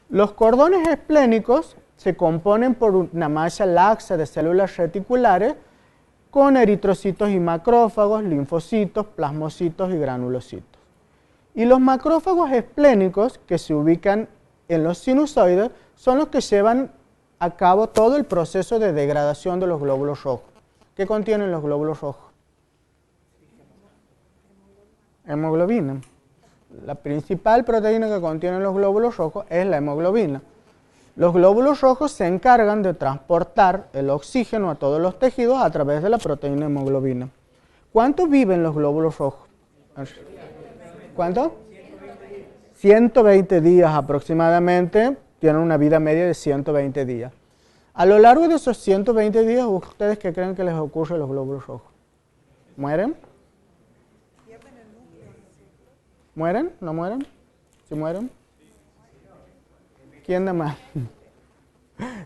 Los cordones esplénicos se componen por una malla laxa de células reticulares con eritrocitos y macrófagos, linfocitos, plasmocitos y granulocitos. Y los macrófagos esplénicos, que se ubican en los sinusoides, son los que llevan a cabo todo el proceso de degradación de los glóbulos rojos. ¿Qué contienen los glóbulos rojos? Hemoglobina. La principal proteína que contienen los glóbulos rojos es la hemoglobina. Los glóbulos rojos se encargan de transportar el oxígeno a todos los tejidos a través de la proteína hemoglobina. ¿Cuánto viven los glóbulos rojos? ¿Cuánto? 120 días aproximadamente. Tienen una vida media de 120 días. A lo largo de esos 120 días, ¿ustedes qué creen que les ocurre a los glóbulos rojos? ¿Mueren? ¿Mueren? ¿No mueren? ¿Sí mueren? ¿Quién da más?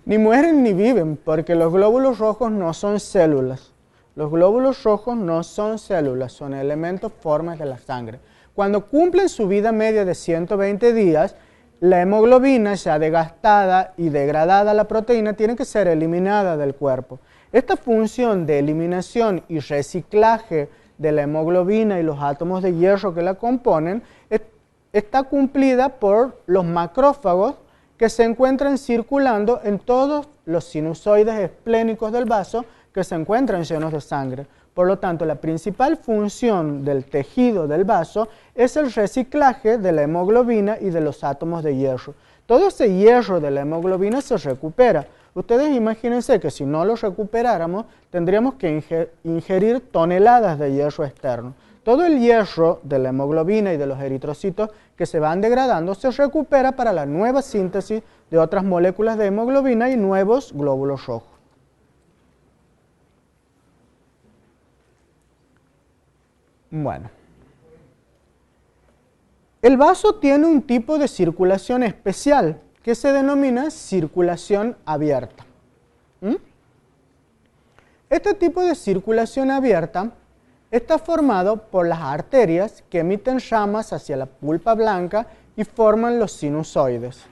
Ni mueren ni viven, porque los glóbulos rojos no son células. Los glóbulos rojos no son células, son elementos, formas de la sangre. Cuando cumplen su vida media de 120 días, la hemoglobina, ya desgastada y degradada la proteína, tiene que ser eliminada del cuerpo. Esta función de eliminación y reciclaje de la hemoglobina y los átomos de hierro que la componen está cumplida por los macrófagos que se encuentran circulando en todos los sinusoides esplénicos del vaso que se encuentran llenos de sangre. Por lo tanto, la principal función del tejido del vaso es el reciclaje de la hemoglobina y de los átomos de hierro. Todo ese hierro de la hemoglobina se recupera. Ustedes imagínense que si no lo recuperáramos, tendríamos que ingerir toneladas de hierro externo. Todo el hierro de la hemoglobina y de los eritrocitos que se van degradando se recupera para la nueva síntesis de otras moléculas de hemoglobina y nuevos glóbulos rojos. Bueno, el vaso tiene un tipo de circulación especial que se denomina circulación abierta. Este tipo de circulación abierta está formado por las arterias que emiten ramas hacia la pulpa blanca y forman los sinusoides.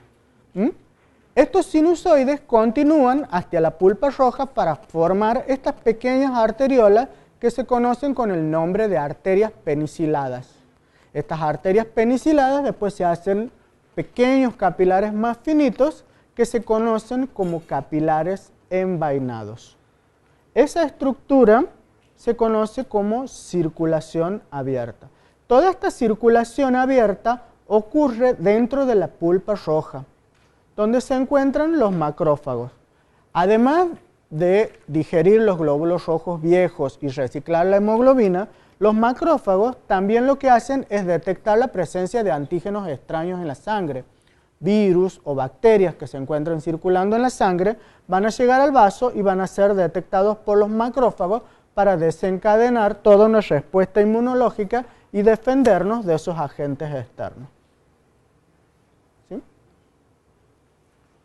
Estos sinusoides continúan hacia la pulpa roja para formar estas pequeñas arteriolas que se conocen con el nombre de arterias peniciladas. Estas arterias peniciladas después se hacen pequeños capilares más finitos que se conocen como capilares envainados. Esa estructura se conoce como circulación abierta. Toda esta circulación abierta ocurre dentro de la pulpa roja, donde se encuentran los macrófagos. Además de digerir los glóbulos rojos viejos y reciclar la hemoglobina, los macrófagos también lo que hacen es detectar la presencia de antígenos extraños en la sangre. Virus o bacterias que se encuentran circulando en la sangre van a llegar al vaso y van a ser detectados por los macrófagos para desencadenar toda una respuesta inmunológica y defendernos de esos agentes externos. ¿Sí?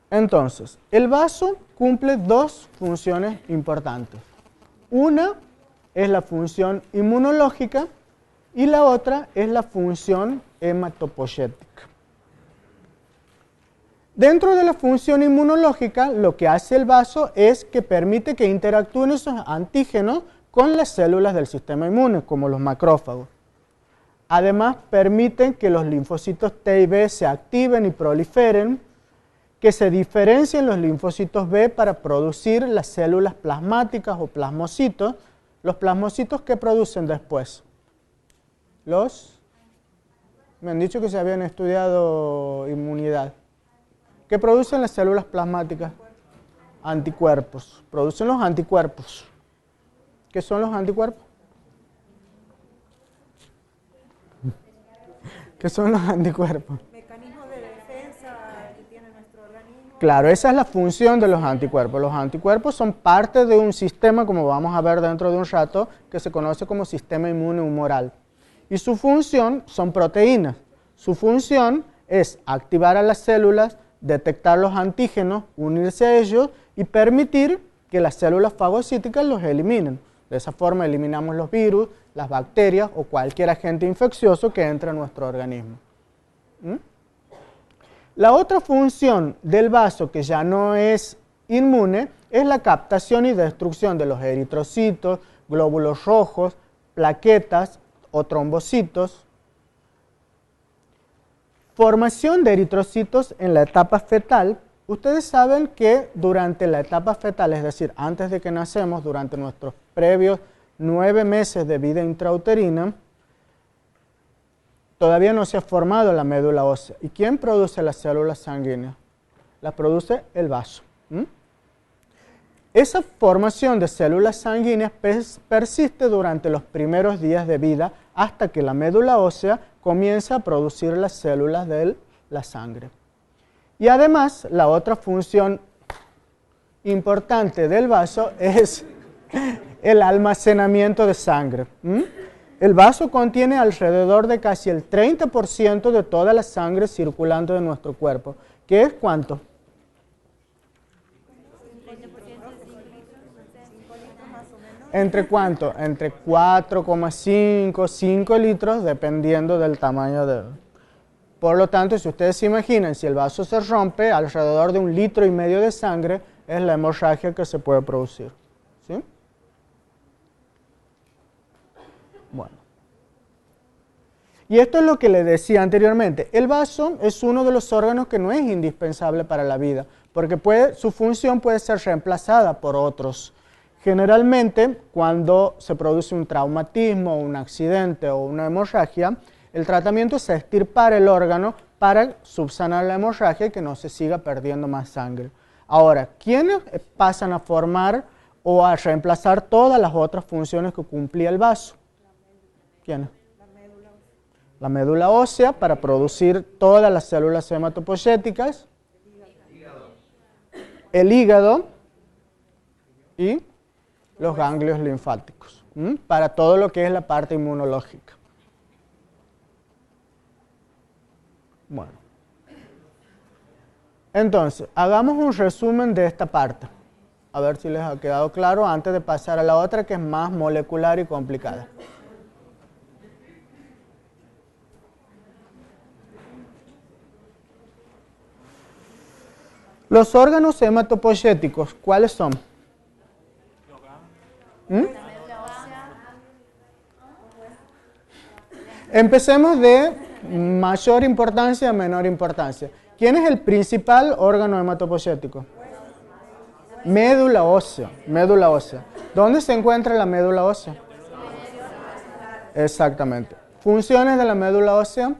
Entonces, el vaso cumple dos funciones importantes. Una es la función inmunológica y la otra es la función hematopoyética. Dentro de la función inmunológica, lo que hace el vaso es que permite que interactúen esos antígenos con las células del sistema inmune, como los macrófagos. Además, permiten que los linfocitos T y B se activen y proliferen, que se diferencien los linfocitos B para producir las células plasmáticas o plasmocitos. Los plasmocitos, ¿qué producen después? Me han dicho que se habían estudiado inmunidad. ¿Qué producen las células plasmáticas? Anticuerpos. Producen los anticuerpos. ¿Qué son los anticuerpos? ¿Qué son los anticuerpos? Mecanismos de defensa que tiene nuestro organismo. Claro, esa es la función de los anticuerpos. Los anticuerpos son parte de un sistema, como vamos a ver dentro de un rato, que se conoce como sistema inmune humoral. Y su función son proteínas. Su función es activar a las células, detectar los antígenos, unirse a ellos y permitir que las células fagocíticas los eliminen. De esa forma eliminamos los virus, las bacterias o cualquier agente infeccioso que entre en nuestro organismo. La otra función del vaso que ya no es inmune es la captación y destrucción de los eritrocitos, glóbulos rojos, plaquetas o trombocitos. Formación de eritrocitos en la etapa fetal. Ustedes saben que durante la etapa fetal, es decir, antes de que nacemos, durante nuestros previos 9 meses de vida intrauterina, todavía no se ha formado la médula ósea. ¿Y quién produce las células sanguíneas? Las produce el vaso. Esa formación de células sanguíneas persiste durante los primeros días de vida hasta que la médula ósea comienza a producir las células de la sangre. Y además, la otra función importante del vaso es el almacenamiento de sangre. El vaso contiene alrededor de casi el 30% de toda la sangre circulando en nuestro cuerpo. ¿Qué es cuánto? ¿Entre cuánto? Entre 4,5, 5 litros, dependiendo del tamaño del... Por lo tanto, si ustedes se imaginan, si el vaso se rompe, alrededor de 1,5 litros de sangre es la hemorragia que se puede producir. ¿Sí? Bueno. Y esto es lo que les decía anteriormente. El vaso es uno de los órganos que no es indispensable para la vida, porque su función puede ser reemplazada por otros. Generalmente, cuando se produce un traumatismo, un accidente o una hemorragia, el tratamiento es extirpar el órgano para subsanar la hemorragia y que no se siga perdiendo más sangre. Ahora, ¿quiénes pasan a formar o a reemplazar todas las otras funciones que cumplía el vaso? ¿Quiénes? La médula ósea para producir todas las células hematopoyéticas, el hígado y los ganglios linfáticos, para todo lo que es la parte inmunológica. Bueno, entonces, hagamos un resumen de esta parte, a ver si les ha quedado claro antes de pasar a la otra que es más molecular y complicada. Los órganos hematopoyéticos, ¿cuáles son? Empecemos de mayor importancia a menor importancia. ¿Quién es el principal órgano hematopoyético? Médula ósea. Médula ósea. ¿Dónde se encuentra la médula ósea? Exactamente. ¿Funciones de la médula ósea?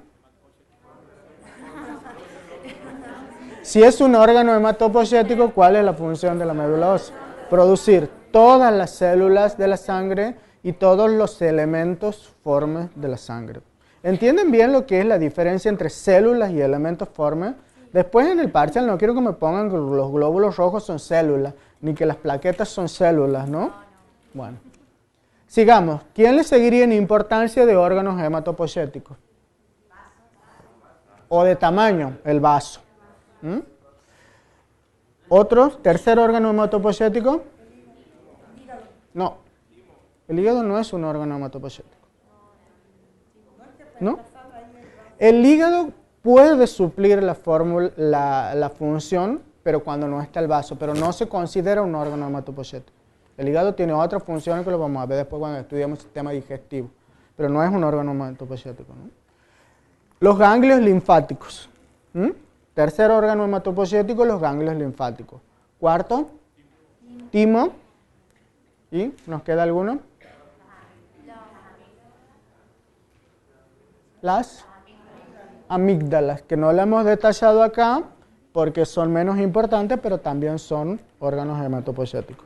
Si es un órgano hematopoyético, ¿cuál es la función de la médula ósea? Producir todas las células de la sangre y todos los elementos formes de la sangre. ¿Entienden bien lo que es la diferencia entre células y elementos formes? Después en el parcial no quiero que me pongan que los glóbulos rojos son células, ni que las plaquetas son células, ¿no? Bueno, sigamos. ¿Quién le seguiría en importancia de órganos hematopoyéticos? O de tamaño, el vaso. ¿Otro? ¿Tercer órgano hematopoyético? No. El hígado no es un órgano hematopoyético. ¿No? El hígado puede suplir la función, pero cuando no está el vaso, pero no se considera un órgano hematopoyético. El hígado tiene otras funciones que lo vamos a ver después cuando estudiamos el sistema digestivo, pero no es un órgano hematopoyético, ¿no? Los ganglios linfáticos. Tercer órgano hematopoyético, los ganglios linfáticos. Cuarto, timo. ¿Y nos queda alguno? Las amígdalas, que no la hemos detallado acá porque son menos importantes, pero también son órganos hematopoyéticos.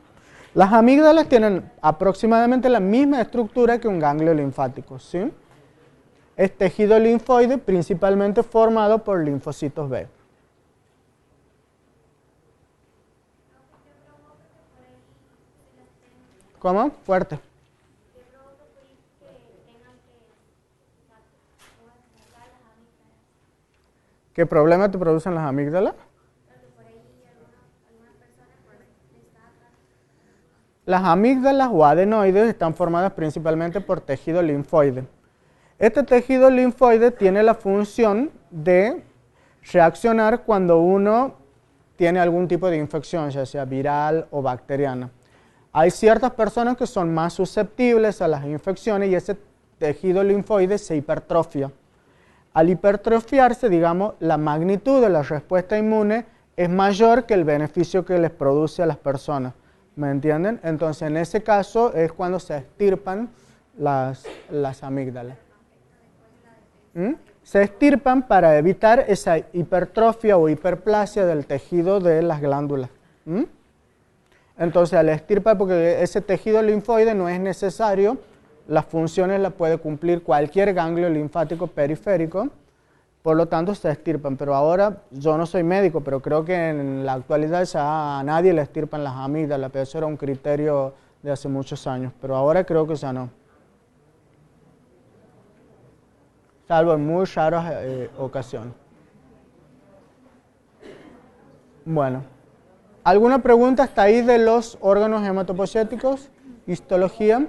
Las amígdalas tienen aproximadamente la misma estructura que un ganglio linfático, ¿sí? Es tejido linfoide principalmente formado por linfocitos B. ¿Cómo? Fuerte. ¿Qué problema te producen las amígdalas? Las amígdalas o adenoides están formadas principalmente por tejido linfoide. Este tejido linfoide tiene la función de reaccionar cuando uno tiene algún tipo de infección, ya sea viral o bacteriana. Hay ciertas personas que son más susceptibles a las infecciones y ese tejido linfoide se hipertrofia. Al hipertrofiarse, digamos, la magnitud de la respuesta inmune es mayor que el beneficio que les produce a las personas. ¿Me entienden? Entonces, en ese caso es cuando se extirpan las amígdalas. Se extirpan para evitar esa hipertrofia o hiperplasia del tejido de las glándulas. Entonces, al extirpar, porque ese tejido linfoide no es necesario, las funciones las puede cumplir cualquier ganglio linfático periférico, por lo tanto se extirpan. Pero ahora, yo no soy médico, pero creo que en la actualidad ya a nadie le extirpan las amígdalas, pero eso era un criterio de hace muchos años, pero ahora creo que ya no. Salvo en muy raras ocasiones. Bueno, ¿alguna pregunta hasta ahí de los órganos hematopoyéticos? Histología.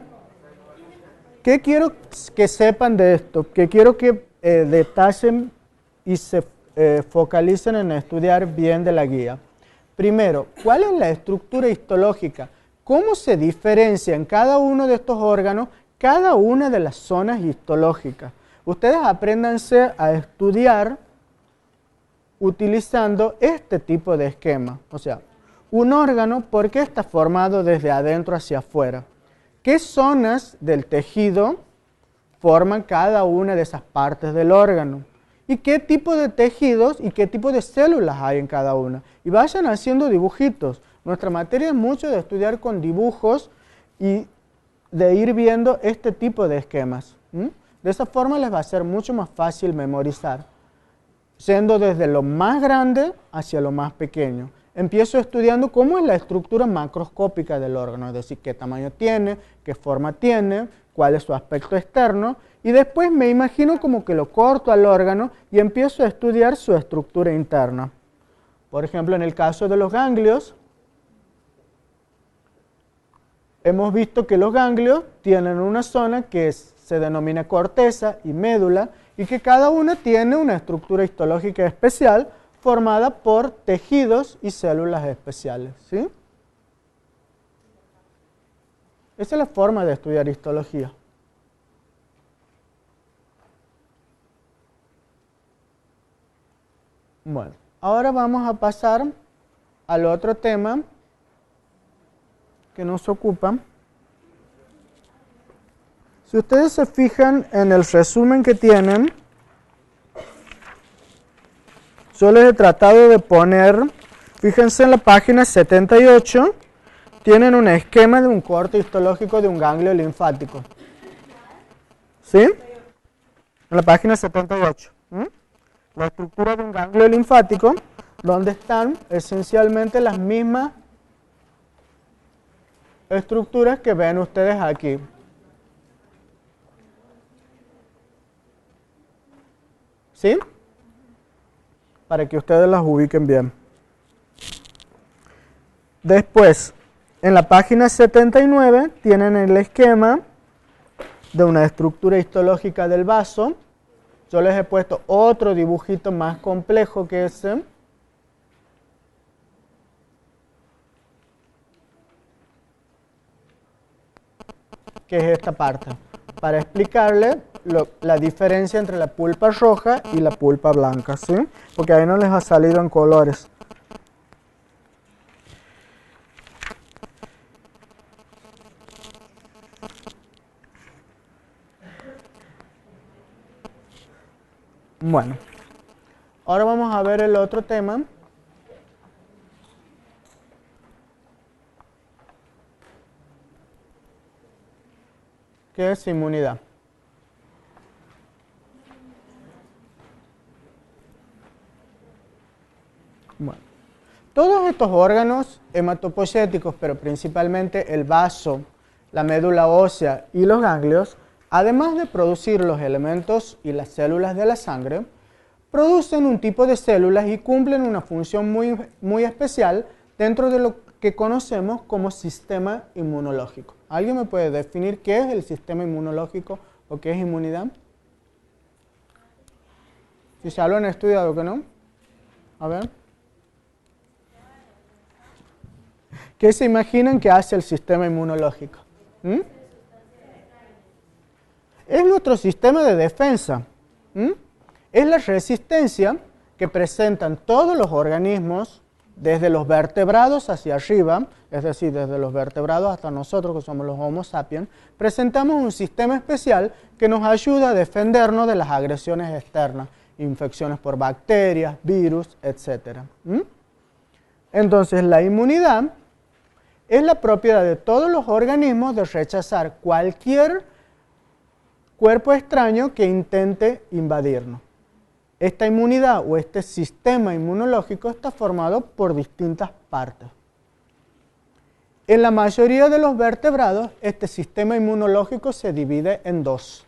¿Qué quiero que sepan de esto? Que quiero que detallen y se focalicen en estudiar bien de la guía. Primero, ¿cuál es la estructura histológica? ¿Cómo se diferencia en cada uno de estos órganos cada una de las zonas histológicas? Ustedes apréndanse a estudiar utilizando este tipo de esquema. O sea, un órgano, ¿por qué está formado desde adentro hacia afuera? ¿Qué zonas del tejido forman cada una de esas partes del órgano? ¿Y qué tipo de tejidos y qué tipo de células hay en cada una? Y vayan haciendo dibujitos. Nuestra materia es mucho de estudiar con dibujos y de ir viendo este tipo de esquemas. De esa forma les va a ser mucho más fácil memorizar, siendo desde lo más grande hacia lo más pequeño. Empiezo estudiando cómo es la estructura macroscópica del órgano, es decir, qué tamaño tiene, qué forma tiene, cuál es su aspecto externo, y después me imagino como que lo corto al órgano y empiezo a estudiar su estructura interna. Por ejemplo, en el caso de los ganglios, hemos visto que los ganglios tienen una zona que se denomina corteza y médula y que cada una tiene una estructura histológica especial formada por tejidos y células especiales. ¿Sí? Esa es la forma de estudiar histología. Bueno, ahora vamos a pasar al otro tema que nos ocupa. Si ustedes se fijan en el resumen que tienen, yo les he tratado de poner, fíjense en la página 78, tienen un esquema de un corte histológico de un ganglio linfático. ¿Sí? En la página 78. La estructura de un ganglio linfático, donde están esencialmente las mismas estructuras que ven ustedes aquí. ¿Sí? Para que ustedes las ubiquen bien. Después, en la página 79 tienen el esquema de una estructura histológica del vaso. Yo les he puesto otro dibujito más complejo que ese. Que es esta parte, para explicarle la diferencia entre la pulpa roja y la pulpa blanca, ¿sí? Porque ahí no les ha salido en colores. Bueno, ahora vamos a ver el otro tema. Que es inmunidad. Bueno, todos estos órganos hematopoyéticos, pero principalmente el vaso, la médula ósea y los ganglios, además de producir los elementos y las células de la sangre, producen un tipo de células y cumplen una función muy especial dentro de lo que conocemos como sistema inmunológico. ¿Alguien me puede definir qué es el sistema inmunológico o qué es inmunidad? Si ya lo han estudiado, ¿qué no? A ver. ¿Qué se imaginan que hace el sistema inmunológico? ¿Mm? Es nuestro sistema de defensa. ¿Mm? Es la resistencia que presentan todos los organismos, desde los vertebrados hacia arriba, es decir, desde los vertebrados hasta nosotros, que somos los Homo sapiens, presentamos un sistema especial que nos ayuda a defendernos de las agresiones externas, infecciones por bacterias, virus, etc. Entonces, la inmunidad es la propiedad de todos los organismos de rechazar cualquier cuerpo extraño que intente invadirnos. Esta inmunidad o este sistema inmunológico está formado por distintas partes. En la mayoría de los vertebrados, este sistema inmunológico se divide en dos.